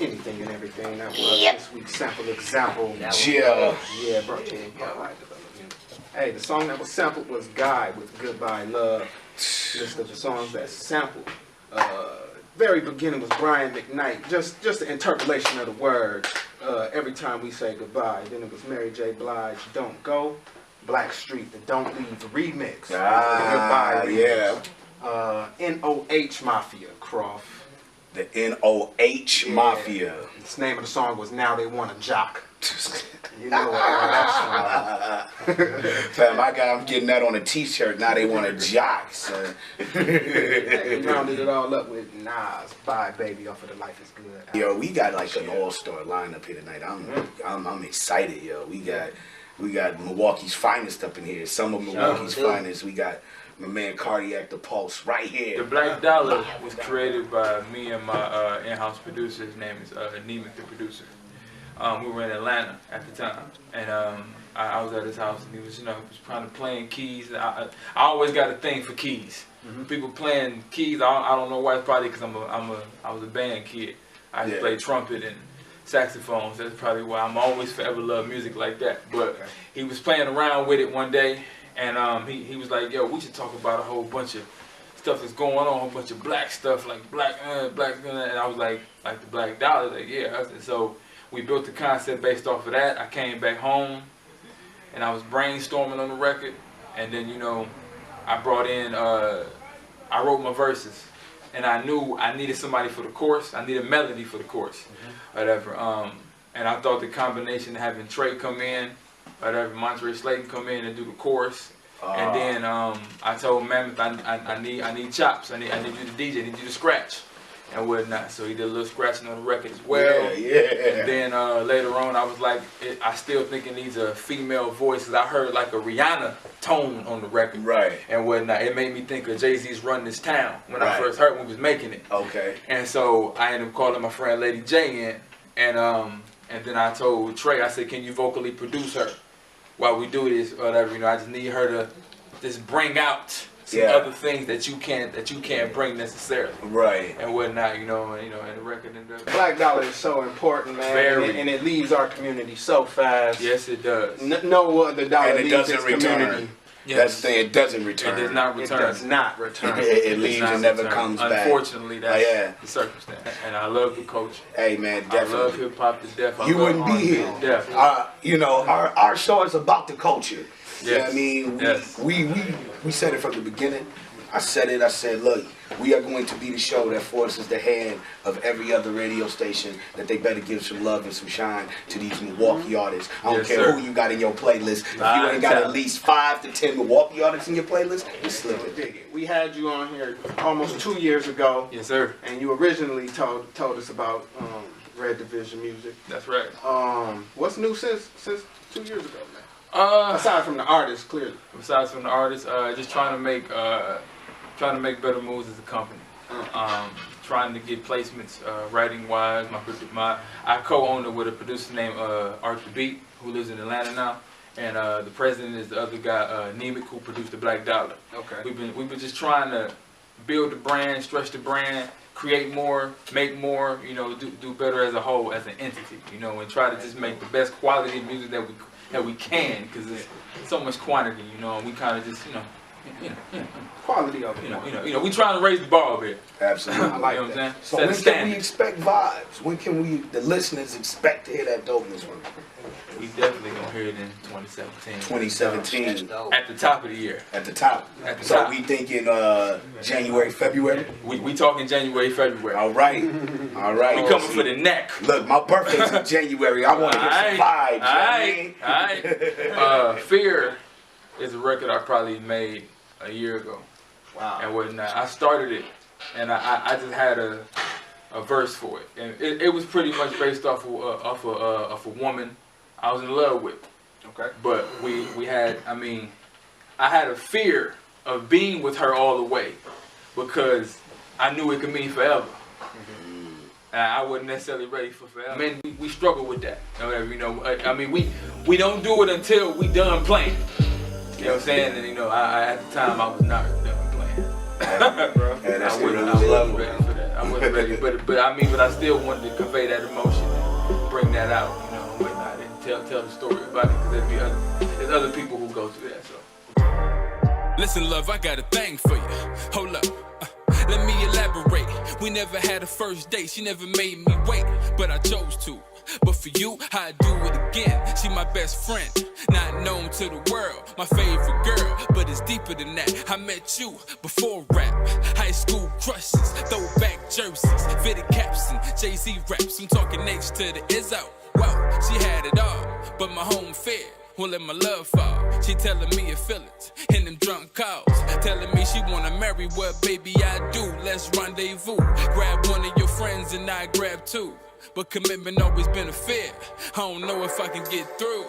anything and everything. That was this week's sample example. Yeah, brought to you by Hey, the song that was sampled was Guy with Goodbye Love. List of the songs that sampled. Very beginning was Brian McKnight. Just the interpolation of the words. Every time we say goodbye. Then it was Mary J. Blige, Don't Go. Blackstreet, the Don't Leave remix. Goodbye remix. NOH Mafia, Croft. The NOH Mafia. The name of the song was Now They Want a Jock. You know where that's from. Fam, I'm getting that on a t-shirt. Now they want a jock, son. We rounded it all up with Nas, Bye Baby off of the Life is Good. Yo, we got like an all-star lineup here tonight. I'm excited, yo. We got Milwaukee's finest up in here. Some of Milwaukee's finest. We got my man Cardiac DaPULSE right here. The Black Dollar was created by me and my in-house producer. His name is Anemic, the producer. We were in Atlanta at the time, and I was at his house, and he was, was trying to play keys. I always got a thing for keys. People playing keys. I don't know why. It's probably because I was a band kid. I used to play trumpet and saxophones. That's probably why I'm always forever love music like that. But he was playing around with it one day, and he was like, "Yo, we should talk about a whole bunch of stuff that's going on, a whole bunch of black stuff, like black, and I was like the Black Dollar, like yeah. So we built the concept based off of that. I came back home, and I was brainstorming on the record, and then I brought in, I wrote my verses, and I knew I needed somebody for the chorus. I needed melody for the chorus, whatever. And I thought the combination of having Trey come in, whatever, Montre Slayton come in and do the chorus. And then I told Mammoth I need chops. I need you to DJ. I need you to scratch and whatnot. So he did a little scratching on the record as well. And then later on, I was like, I still think it needs a female voice, because I heard like a Rihanna tone on the record, and whatnot. It made me think of Jay-Z's "Run This Town" when I first heard when we was making it. And so I ended up calling my friend Lady J in, and then I told Trey, I said, can you vocally produce her while we do this, whatever. I just need her to just bring out some other things that you can't bring necessarily, and whatnot, and the record and the Black Dollar is so important, man, and it leaves our community so fast. Yes, it does. No other dollar and it leaves doesn't its return. community. That's the thing, it doesn't return. It does not return. It does not return. It leaves and never comes back. Unfortunately, that's the circumstance. And I love the culture. Hey man, definitely. I love hip hop to death. You wouldn't be here. Definitely. Our show is about the culture. Yes. You know what I mean? We said it from the beginning. I said, look, we are going to be the show that forces the hand of every other radio station that they better give some love and some shine to these Milwaukee artists. I don't care who you got in your playlist. If you ain't got at least 5 to 10 Milwaukee artists in your playlist, just slip it. We had you on here almost 2 years ago. Yes, sir. And you originally told us about Red Division music. That's right. What's new since 2 years ago, man? Aside from the artists, clearly. Besides from the artists, just trying to make better moves as a company. Trying to get placements, writing wise. I co-own it with a producer named Art the Beat, who lives in Atlanta now, and the president is the other guy, Nemic, who produced the Black Dollar. We've been just trying to build the brand, stretch the brand, create more, make more, do better as a whole, as an entity, and try to just make the best quality of music that we can, because it's so much quantity, and we kind of just, quality of it. We trying to raise the bar a bit. Absolutely. I like what I'm saying? So when can we expect vibes? When can the listeners expect to hear that dopeness one? We definitely gonna hear it in 2017. 2017. At the top of the year. At the top. So we thinking January, February? We talking January, February. All right. We coming for the neck. Look, my birthday's in January. I want to get some vibes. All right. Fear is a record I probably made a year ago. Wow. And whatnot. I started it, and I just had a verse for it, and it was pretty much based off of a woman I was in love with. But we had, I had a fear of being with her all the way, because I knew it could mean forever. And I wasn't necessarily ready for forever. We struggle with that. We don't do it until we done playing. You know what I'm saying? And at the time I was not done playing. And that's I wasn't ready for that. wasn't ready. But I mean, but I still wanted to convey that emotion and bring that out, you know, and whatnot, and tell the story about it, because there's other people who go through that. So. Listen, love, I got a thing for you. Hold up. Let me elaborate. We never had a first date. She never made me wait, but I chose to. But for you, I do it again. She my best friend, not known to the world. My favorite girl, but it's deeper than that. I met you before rap. High school crushes, throwback jerseys, fitted caps and Jay-Z raps. I'm talking H to the Izzo. Wow, she had it all, but my home fair won't let my love fall. She telling me her feelings in them drunk calls, telling me she wanna marry. What, baby, I do. Let's rendezvous. Grab one of your friends and I grab two. But commitment always been a fear. I don't know if I can get through.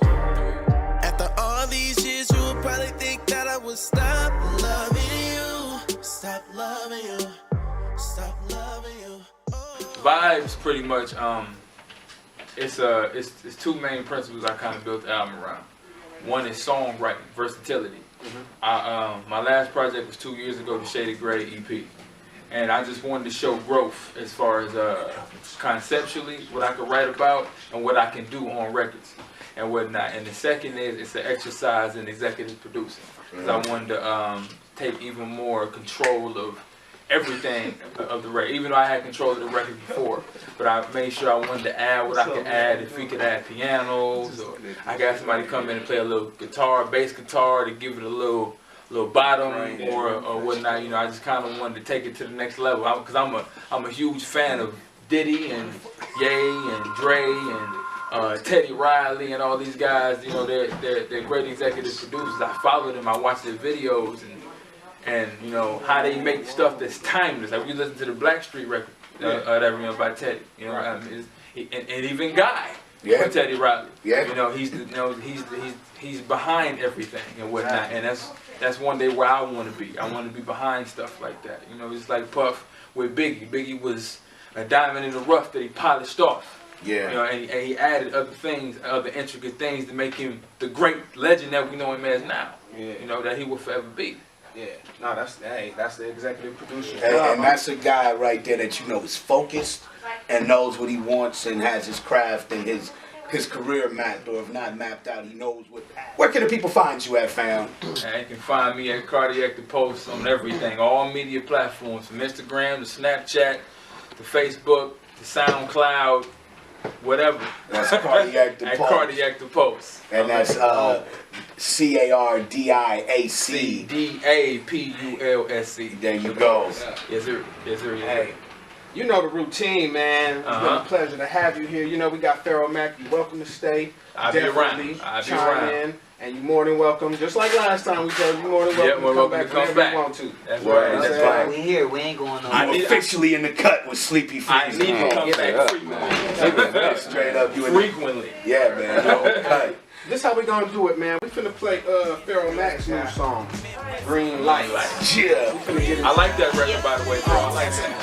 After all these years, you would probably think that I would stop loving you. Stop loving you. Stop loving you. Vibes, pretty much. It's two main principles I kind of built the album around. One is songwriting, versatility. My last project was 2 years ago, the Shaded Gray EP. And I just wanted to show growth as far as conceptually, what I could write about and what I can do on records and whatnot. And the second is it's an exercise in executive producing. Because I wanted to take even more control of everything of the record, even though I had control of the record before. But I made sure I wanted to add what I could add. If we could add pianos, or I got somebody come in and play a little guitar, bass guitar, to give it a little bottom or whatnot. You know, I just kind of wanted to take it to the next level because I'm a huge fan of Diddy and Ye and Dre and Teddy Riley and all these guys. You know, they're great executive producers. I follow them. I watch their videos and you know how they make stuff that's timeless. Like we listen to the Blackstreet record that by Teddy. You know, I mean, and even Guy. Yeah. For Teddy Riley. Yeah. You know, he's behind everything and whatnot, and that's one day where I want to be. I want to be behind stuff like that. You know, it's like Puff with Biggie. Biggie was a diamond in the rough that he polished off. Yeah. You know, and he added other things, other intricate things to make him the great legend that we know him as now. Yeah. You know, that he will forever be. Yeah, no, that's the executive producer. And that's a guy right there that you know is focused and knows what he wants and has his craft and his career mapped, or if not mapped out, he knows what. Where can the people find you at, fam? And you can find me at Cardiac DaPULSE on everything, all media platforms, from Instagram to Snapchat to Facebook to SoundCloud, whatever. That's Cardiac DaPULSE. At Cardiac DaPULSE. And that's CARDIAC. DAPULSE. There you go. Yes, sir. Yes, sir. Yes, Hey, you know the routine, man. It's been a pleasure to have you here. You know we got Pharaoh Mac. You're welcome to stay. I'll be Definitely around. I'll be chime around. in, and you're more than welcome. Just like last time, we told you, you're more than welcome more to come welcome back to come whenever back. you want to. That's Word, right. that's right. We here, we ain't going I nowhere. need- Officially in the cut with Sleepy Freeze. I need to come back frequently. Straight up, you in the Frequently. Yeah, man. Yo, cut. This how we gonna do it, man. We finna play Pharaoh Mac's new song, Green Lights. Yeah. We finna get it. I like that record, by the way, bro. I like that.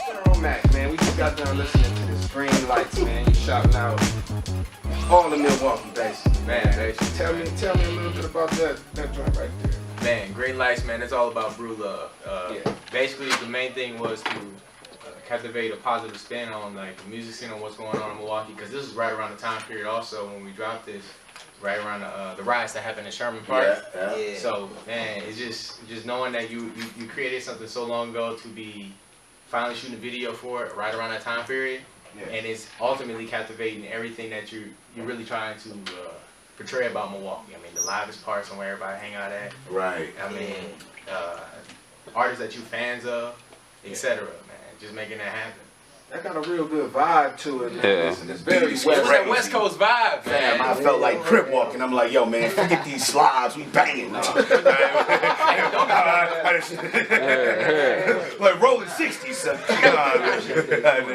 Pharaoh Mac, man, we just got done listening to this Green Lights, man. You shouting out all the Milwaukee bases, Man, Tell me a little bit about that joint right there. Man, Green Lights, man, it's all about brew love. Yeah. Basically, the main thing was to captivate a positive spin on like the music scene and what's going on in Milwaukee, because this is right around the time period also when we dropped this, right around the riots that happened in Sherman Park. Yeah. So, man, it's just knowing that you created something so long ago to be finally shooting a video for it right around that time period, and it's ultimately captivating everything that you're really trying to portray about Milwaukee. I mean, the livest parts and where everybody hang out at. Right. I mean, artists that you fans of, etc. Man, just making that happen. That got a real good vibe to it, man. It's very It's West. What's that West Coast vibe, Damn, man? I felt like crip walking. I'm like, yo, man, forget these slides. We banging. Hey, don't Like rolling 60s, son.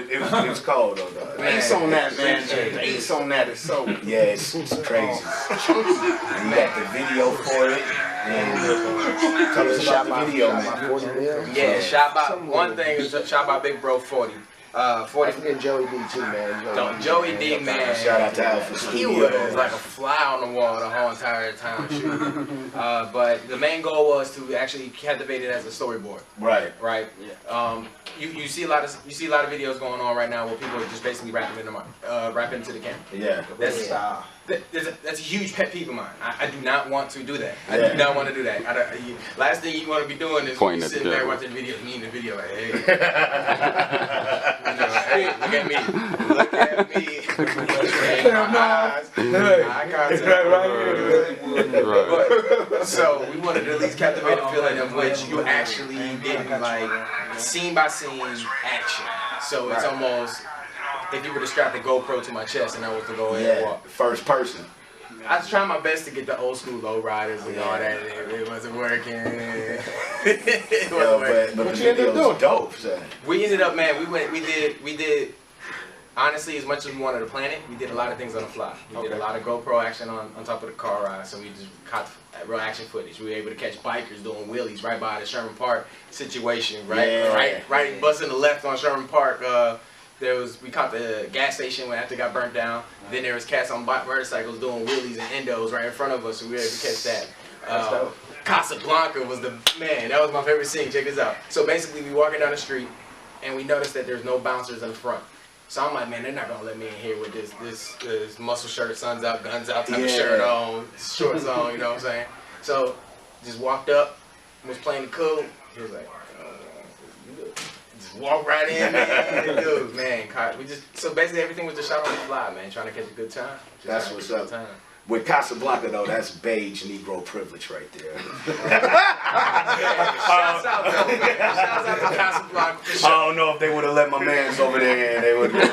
It was cold though. The bass on that, man. The bass on that is so. Yeah, it's crazy. And you got the video for it. And tell us about the video, man. Yeah, shot by one thing is shot by Big Bro 40. 40 and Joey D too, man. Joey D, man. Shout out to Alpha. He was like a fly on the wall the whole entire time shooting. But the main goal was to actually captivate it as a storyboard. Right. Right. You see a lot of videos going on right now where people are just basically rapping into the camera. Yeah. That's a huge pet peeve of mine. I do not want to do that. I do not want to do that. Last thing you want to be doing is sitting there watching videos, me in the video like, hey. You know, hey, look at me. Look at me. Eye contact. But, so we wanted to at least captivate a feeling of which you actually getting like scene by scene action. So it's almost if you were to strap the GoPro to my chest and I was to go ahead and walk. First person. I was trying my best to get the old school low riders and all that. It wasn't working. It wasn't working. But you ended up doing dope, son. We ended up, man. We did. Honestly, as much as we wanted to plan it, we did a lot of things on the fly. We did a lot of GoPro action on top of the car ride, so we just caught real action footage. We were able to catch bikers doing wheelies right by the Sherman Park situation, right, right, busting the left on Sherman Park. We caught the gas station when after it got burnt down. Then there was cats on motorcycles doing wheelies and endos right in front of us, so we were able to catch that. Casablanca was the man. That was my favorite scene. Check this out. So basically, we walking down the street, and we noticed that there's no bouncers in the front. So I'm like, man, they're not gonna let me in here with this muscle shirt, suns out, guns out type of shirt on, shorts on. You know what I'm saying? So just walked up, was playing the cool. He was like, just walk right in, man. Dude, man, so basically everything was just shot on the fly, man. Trying to catch a good time. That's what's up. With Casablanca though, that's beige Negro privilege right there. Shouts out to Casablanca. I don't know if they would have let my mans over there and they would. But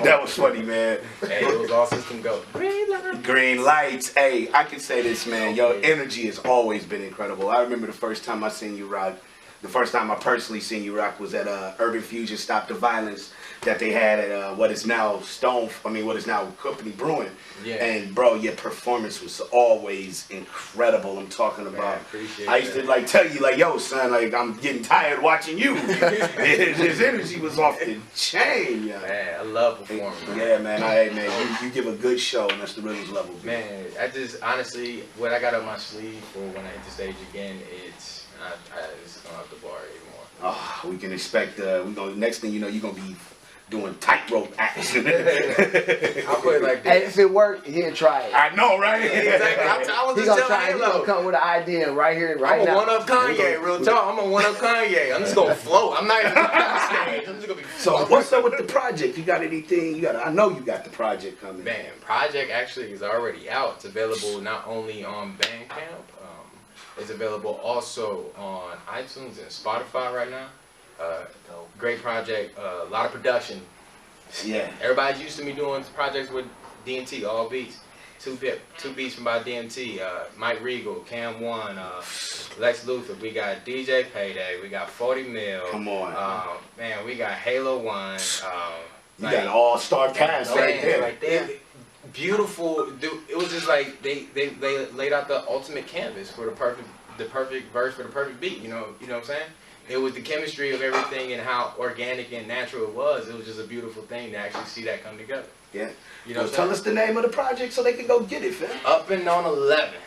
that was funny, man. Hey, it was all system go. Green lights. Hey, I can say this, man. Your energy has always been incredible. I remember the first time I seen you rock. The first time I personally seen you rock was at Urban Fusion Stop the Violence that they had at what is now what is now Company Brewing. Yeah. And bro, your performance was always incredible. I'm talking about. I used to tell you yo son, I'm getting tired watching you. His energy was off the chain, yeah. Man, I love performing. Yeah, man. You give a good show, and that's the realest level. Man, I just honestly, what I got up my sleeve for when I hit the stage again, it's going out the bar anymore. Oh, we can expect. Next thing you know, you're gonna be doing tightrope acts. I'll put it like this. Hey, if it worked, he'll try it. I know, right? Exactly. I was He's just gonna try. He's gonna come with an idea right here, right now. I'm a one-up Kanye, real talk. I'm a one-up Kanye. I'm just gonna float. I'm not even gonna be on stage. I'm just gonna be. So what's up with the project? You got anything? I know you got the project coming. Man, project actually is already out. It's available not only on Bandcamp. It's available also on iTunes and Spotify right now. Great project, a lot of production. Yeah. Everybody's used to me doing projects with DMT, all beats. Two beats from by DMT, Mike Regal, Cam One, Lex Luthor. We got DJ Payday, we got 40 Mil. Come on. Man, we got HALO1. You got an all-star cast right there. Like beautiful, dude. It was just like they laid out the ultimate canvas for the perfect verse for the perfect beat. You know what I'm saying? It was the chemistry of everything and how organic and natural it was. It was just a beautiful thing to actually see that come together. Yeah. You know. Tell us the name of the project so they can go get it, fam. Uppin on 11.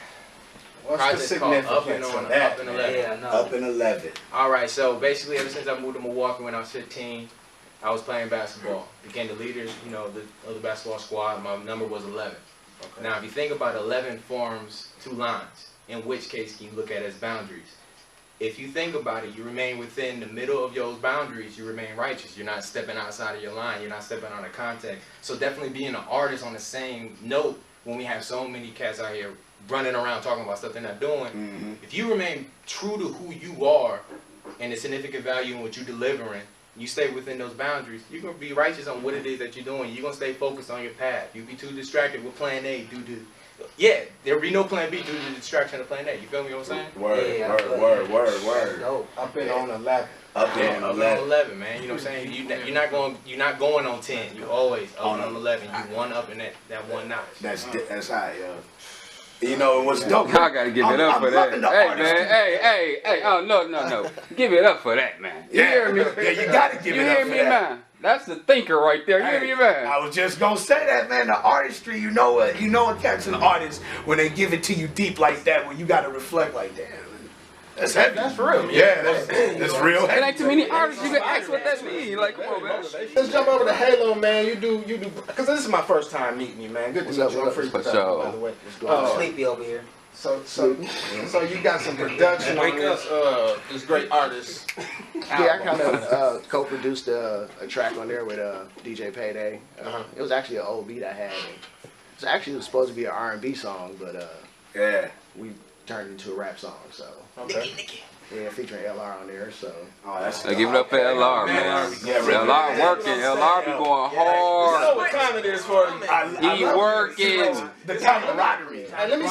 What's the significance of that? Uppin 11. Yeah, I know. Uppin 11. All right. So basically, ever since I moved to Milwaukee when I was 15. I was playing basketball, became the leader, of the basketball squad. My number was 11. Okay. Now, if you think about 11 forms 2 lines, in which case can you look at as boundaries? If you think about it, you remain within the middle of those boundaries, you remain righteous. You're not stepping outside of your line. You're not stepping out of context. So definitely being an artist on the same note when we have so many cats out here running around talking about stuff they're not doing. If you remain true to who you are and the significant value in what you're delivering, you stay within those boundaries, you're gonna be righteous on what it is that you're doing. You're gonna stay focused on your path. You be too distracted with plan A due to there'll be no plan B due to the distraction of plan A. You feel me what I'm saying? Word. Up in on 11. Up in on 11, man. You know what I'm saying? You're not going on 10. You always up on 11. You one up in that one notch. That's high, yo. You know what's dope? I gotta give it up for that. Hey man, hey. Oh no. Give it up for that, man. You hear me? Yeah, you gotta give it up for that. You hear me, man? That's the thinker right there. You hear me, man? I was just gonna say that, man. The artistry, you know what cat's an artist when they give it to you deep like that, when you gotta reflect like, damn, that's heavy. That's for real. Yeah, that's real heavy. It ain't too many artists you can ask what that means. Like, come on, man. Let's jump over to Halo, man. You do, because this is my first time meeting you, man. Good to meet you. I'm free For sure. by the way. Sleepy over here. So you got some production on this great artist. Yeah, I kind of co-produced a track on there with DJ Payday. It was actually an old beat I had. It was supposed to be an R&B song, but we turned it into a rap song. So yeah, featuring LR on there. So Give it up for LR, man. LR working. LR be going hard. You know what time it is for him. He working. The camaraderie. Hey, let me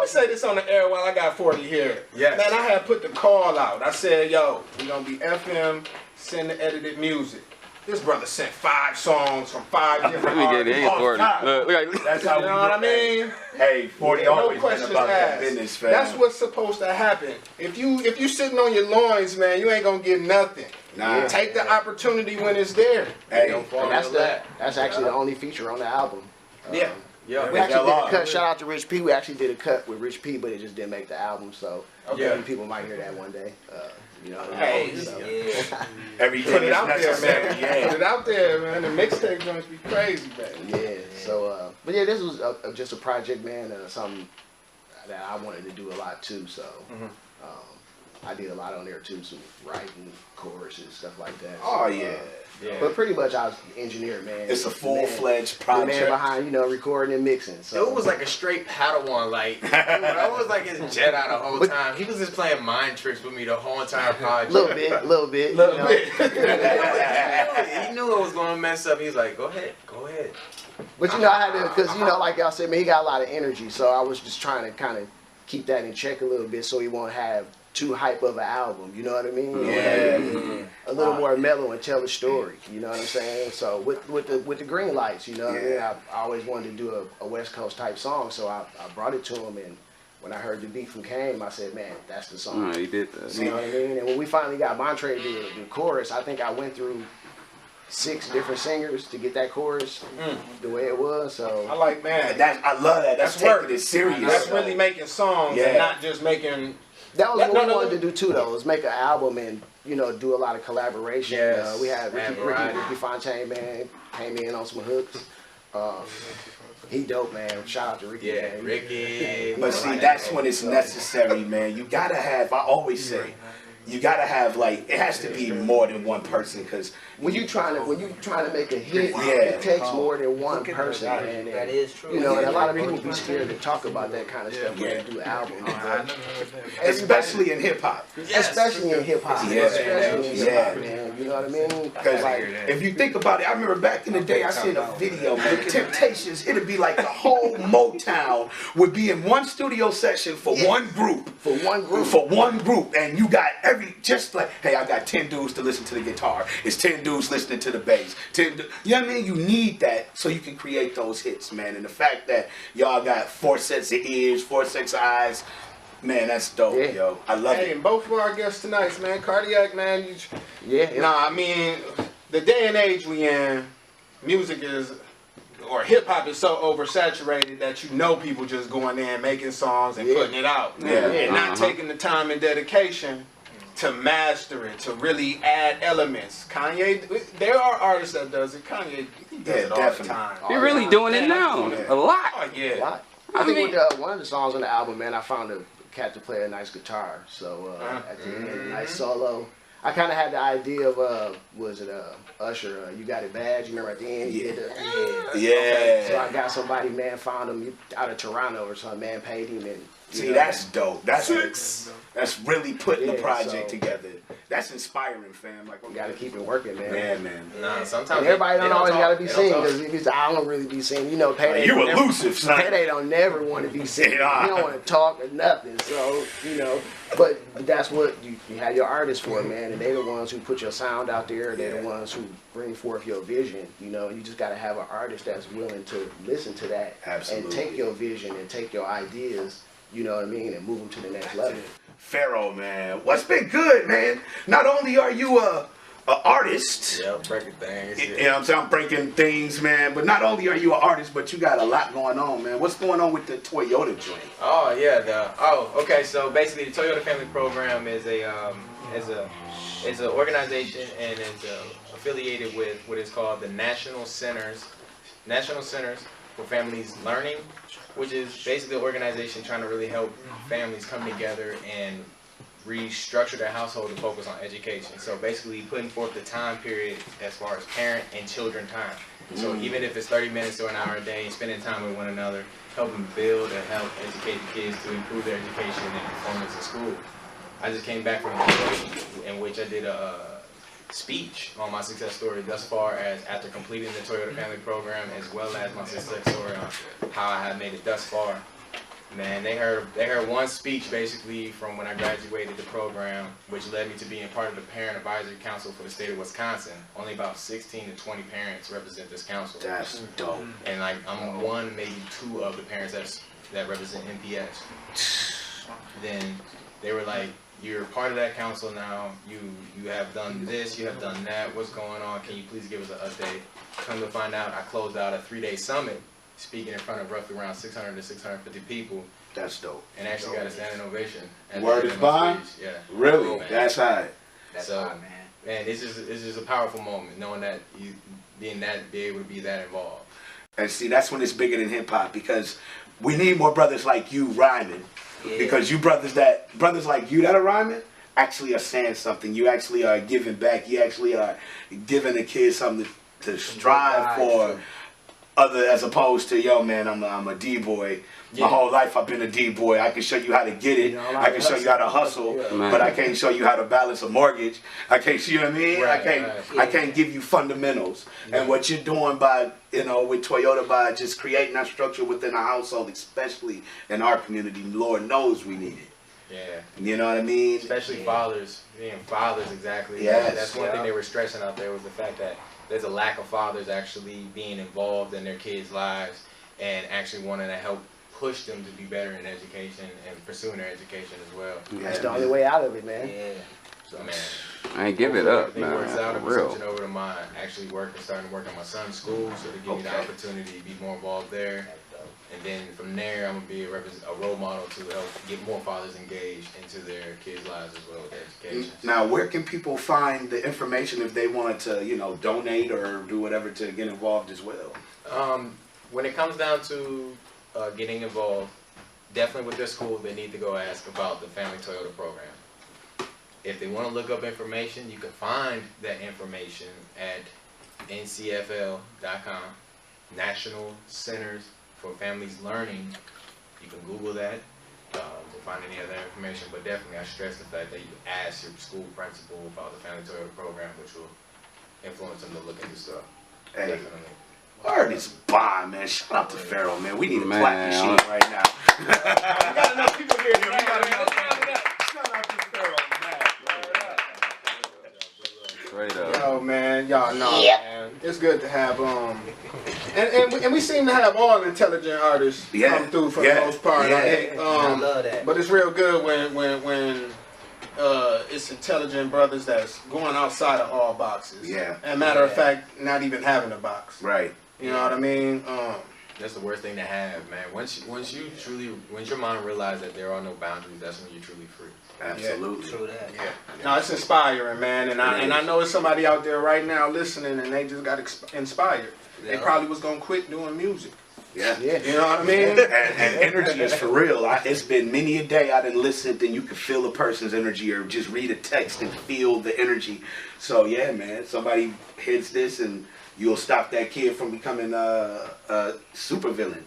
say this on the air while I got 40 here. Yes. Man, I had put the call out. I said, yo, we gonna be FM, send the edited music. This brother sent 5 songs from 5 different artists. That's how you know what I mean? Hey, 40 no always been questions about that asked. business, fam. That's what's supposed to happen. If you sitting on your loins, man, you ain't gonna get nothing. Nah. Take the opportunity when it's there. Hey, and that's actually the only feature on the album. Yeah. We actually did a cut. Shout out to Rich P. We actually did a cut with Rich P, but it just didn't make the album. So maybe people might hear that one day. You know what I mean? Everything Put it out there, man. Yeah. Put it out there, man. The mixtape joints be crazy, man. Yeah. So, but yeah, this was just a project, man. Something that I wanted to do a lot too. So, I did a lot on there too. Some writing, choruses, stuff like that. Oh yeah. But pretty much I was engineer, man. It's a full-fledged The project. man behind, recording and mixing. So It was like a straight Padawan, like I was like his Jedi the whole time. He was just playing mind tricks with me the whole entire project. little bit. He knew I was gonna mess up. He was like, go ahead. But I had to, because like y'all said, man, he got a lot of energy. So I was just trying to kind of keep that in check a little bit, so he won't have too hype of an album. You know what I mean? Yeah. A little more mellow and tell a story. You know what I'm saying? So with the green lights, you know what I mean? I always wanted to do a West Coast type song, so I brought it to him, and when I heard the beat from Kane, I said, man, that's the song. He did that. You know what I mean? And when we finally got Montre to do the chorus, I think I went through 6 different singers to get that chorus the way it was. So I like, man. I love that. That's taking it serious. That's really making songs and not just making. that was what we wanted to do too, though, was make an album and do a lot of collaboration. Yes. We had Ricky Fontaine, man, came in on some hooks. He dope, man. Shout out to Ricky. Yeah, man. Ricky. But see, that's when it's necessary, man. You gotta have. I always say, you gotta have it has to be more than one person, because when you trying to make a hit, Yeah. it takes more than one person, man. That is true. And a lot of people be scared to talk about that kind of stuff when they do albums. especially in hip hop. Especially in hip hop. Yeah. Especially in hip hop, man. You know what I mean? Because if you think about it, I remember back in the day, I seen a video, man. The Temptations, it'd be like the whole Motown would be in one studio session for one group. For one group. And you got just like, hey, I got 10 dudes to listen to the guitar. It's 10 dudes listening to the bass. You know what I mean? You need that so you can create those hits, man. And the fact that y'all got 4 sets of ears, 4 sets of eyes, man, that's dope, yo. I love it. And both of our guests tonight, man, Cardiac, man. Yeah. I mean, the day and age we in, music is, or hip hop is so oversaturated that people just going in making songs and putting it out, and not taking the time and dedication to master it, to really add elements. Kanye, there are artists that does it. Kanye, he does it all the time. You're really doing it now, a lot. Oh yeah. A lot. I think with one of the songs on the album, man, I found a cat to play a nice guitar. So at the end, a nice solo. I kind of had the idea of, Usher, You Got It Bad. You remember at the end? He did Yeah. So I got somebody, man, found him out of Toronto or something, man, paid him. And see, that's dope. That's really putting the project together. that's inspiring, fam. Like, You gotta keep it working, man. Yeah, man. Nah, sometimes And everybody don't always gotta be seen, talk. because if it's, I don't really be seen. You know, Payday. You don't never- elusive, son. Payday don't never want to be seen. He Yeah. don't want to talk or nothing. So, you know, but that's what you have your artists for, man. And they're the ones who put your sound out there. They're the ones who bring forth your vision. You know, you just gotta have an artist that's willing to listen to that Absolutely. and take your vision and take your ideas. You know what I mean, and move them to the next level. Pharaoh, man, what's been good, man? Not only are you a artist, Yeah, breaking things. you know what I'm saying, I'm breaking things, man, but not only are you an artist, but you got a lot going on, man. What's going on with the Toyota joint? Oh yeah, okay. So basically, the Toyota Family Program is a organization and is affiliated with what is called the National Centers for Families Learning, which is basically an organization trying to really help families come together and restructure their household to focus on education. So basically putting forth the time period as far as parent and children time. So even if it's 30 minutes or an hour a day, spending time with one another, helping build and help educate the kids to improve their education and performance in school. I just came back from a meeting in which I did a speech on my success story thus far as after completing the Toyota Family Program, as well as my success story on how I have made it thus far. Man, they heard one speech basically from when I graduated the program, which led me to being part of the Parent Advisory Council for the state of Wisconsin. Only about 16 to 20 parents represent this council. That's dope. And like I'm one, maybe two of the parents that represent NPS. Then they were like, you're part of that council now, you have done this, you have done that, what's going on, can you please give us an update? Come to find out, I closed out a 3-day summit, speaking in front of roughly around 600 to 650 people, That's dope. and actually got a standing ovation. At Word the is end of my bond? speech. Yeah. Really? Man. That's high. So, man, it's just a powerful moment, knowing that you be able to be that involved. And see, that's when it's bigger than hip hop, because we need more brothers like you rhyming. Because you brothers like you that are rhyming actually are saying something. You actually are giving back. You actually are giving the kids something to strive for, other as opposed to, yo man, I'm a D-boy. My whole life I've been a D-boy. I can show you how to get it. I can show you how to hustle, but I can't show you how to balance a mortgage. I can't, see what I mean? I can't give you fundamentals. And what you're doing by, with Toyota, by just creating that structure within a household, especially in our community, Lord knows we need it. Yeah. You know what I mean? Especially fathers, being fathers, exactly. Yes. That's one thing they were stressing out there, was the fact that there's a lack of fathers actually being involved in their kids' lives and actually wanting to help push them to be better in education and pursuing their education as well. That's the only way out of it, man. Yeah. So man, I ain't give it up, everything man. works out. I'm For real. switching over to my starting to work at my son's school, so to give me the opportunity to be more involved there. And then from there, I'm gonna be a role model to help get more fathers engaged into their kids' lives as well with their education. Now, where can people find the information if they wanted to, donate or do whatever to get involved as well? When it comes down to getting involved, definitely with their school, they need to go ask about the Family Toyota Program. If they want to look up information, you can find that information at ncfl.com, National Centers for Families Learning. You can Google that to find any other information, but definitely I stress the fact that you ask your school principal about the Family Toyota Program, which will influence them to look into stuff. Hey. Definitely. Word is bomb, man. Shout out to Pharaoh, man. We need a clap machine right now. We got enough people here. We got enough. Shout out to Pharaoh Mac. Straight up. Yo, man, y'all know, man. It's good to have and we seem to have all intelligent artists come through for the most part. I think, I love that. But it's real good when it's intelligent brothers that's going outside of all boxes. Yeah. And matter of fact, not even having a box. Right. You know what I mean? That's the worst thing to have, man. Once your mind realizes that there are no boundaries, that's when you're truly free. Absolutely. True that. Yeah. No, it's inspiring, man. And I know it's somebody out there right now listening, and they just got inspired. They probably was gonna quit doing music. Yeah. You know what I mean? And energy is for real. It's been many a day I done listened and you can feel a person's energy, or just read a text and feel the energy. So yeah, man, somebody hits this and you'll stop that kid from becoming a super villain.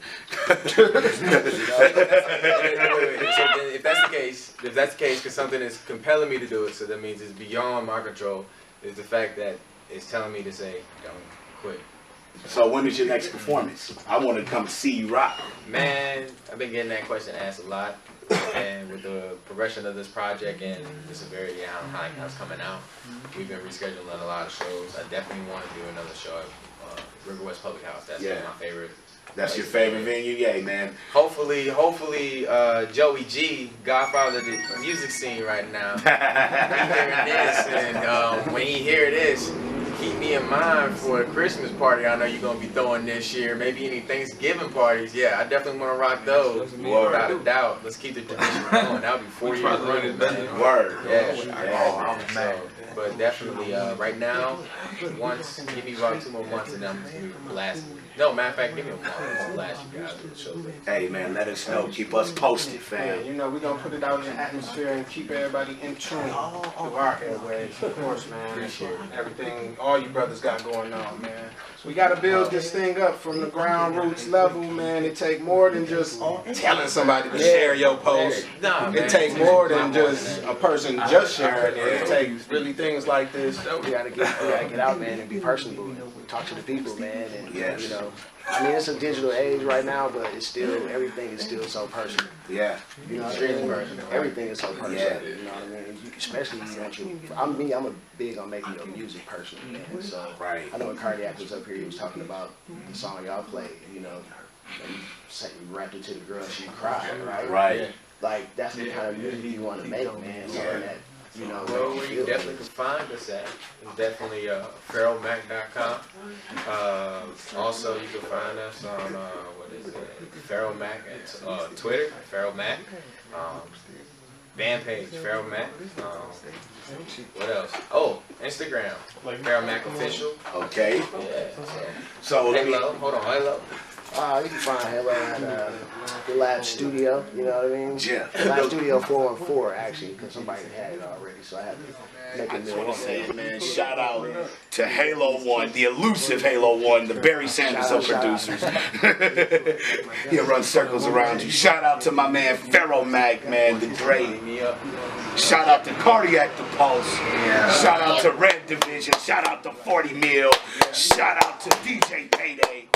So then, if that's the case, if that's the case, because something is compelling me to do it, so that means it's beyond my control, is the fact that it's telling me to say, don't quit. So when is your next performance? I want to come see you rock. Man, I've been getting that question asked a lot, and with the progression of this project and the severity of how it's coming out, we've been rescheduling a lot of shows. I definitely want to do another show at River West Public House. That's one of my favorite. That's your favorite venue? Yeah, man. Hopefully, Joey G, godfather of the music scene right now, hearing this, and when he hear this, keep me in mind for a Christmas party I know you're going to be throwing this year. Maybe any Thanksgiving parties. Yeah, I definitely want to rock those. Without a doubt. Let's keep the tradition going. That'll be 4 years running. Word. Yeah. But definitely, right now, give me about 2 more months and I'm going to blast it. No, matter of fact, give me a month. I'm going to blast you guys with the show. Hey, man, let us know. Keep us posted, fam. You know, we're going to put it out in the atmosphere and keep everybody in tune through our airways, of course, man. Appreciate it. Everything all you brothers got going on, man. We got to build this thing up from the ground roots level, man. It take more than just telling somebody to share your post. It take more than just a person just sharing it. It takes really things like this. We gotta get out, man, and be personable. Talk to the people, man, and you know. I mean, it's a digital age right now, but it's still everything is still so personal. Yeah. You know, everything is so personal. Yeah. You know what I mean? Especially I'm a big on making your music personal, man. So I know when Cardiac was up here, he was talking about the song y'all played. You know, and you rapped it to the girl, she cried, right? Right. Like that's the kind of music you want to make, man. Something that, you know, where you definitely can find us at is definitely PharoahMac.com. Also, you can find us on Pharaoh Mac at Twitter, Pharaoh Mac. Band page, Pharaoh Mac. What else? Oh, Instagram, Pharaoh Mac Official. Okay. Yeah. So Halo, hold on, Halo. You can find Halo at the Lab Studio, you know what I mean? Yeah. Lab Studio 414, actually, because somebody had it already, so I had to make it new. Say, man, shout out to HALO1, the elusive HALO1, the Barry Sanders of producers. He'll run circles around you. Shout out to my man Pharaoh Mac, man, the great. Shout out to Cardiac DaPULSE. Shout out to Red Division. Shout out to 40 Mil. Shout out to DJ Payday.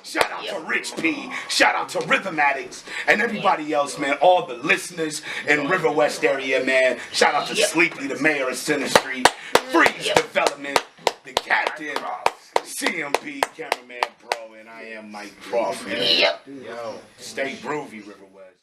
Shout out to Rich P. Shout out to Rhythm Addicts and everybody else, man. All the listeners in River West area, man. Shout out to Sleepy, the mayor of Center Street. Freeze Development, the captain, CMP, cameraman, bro, and I am Mic-Crawf. Yo, stay groovy, River West.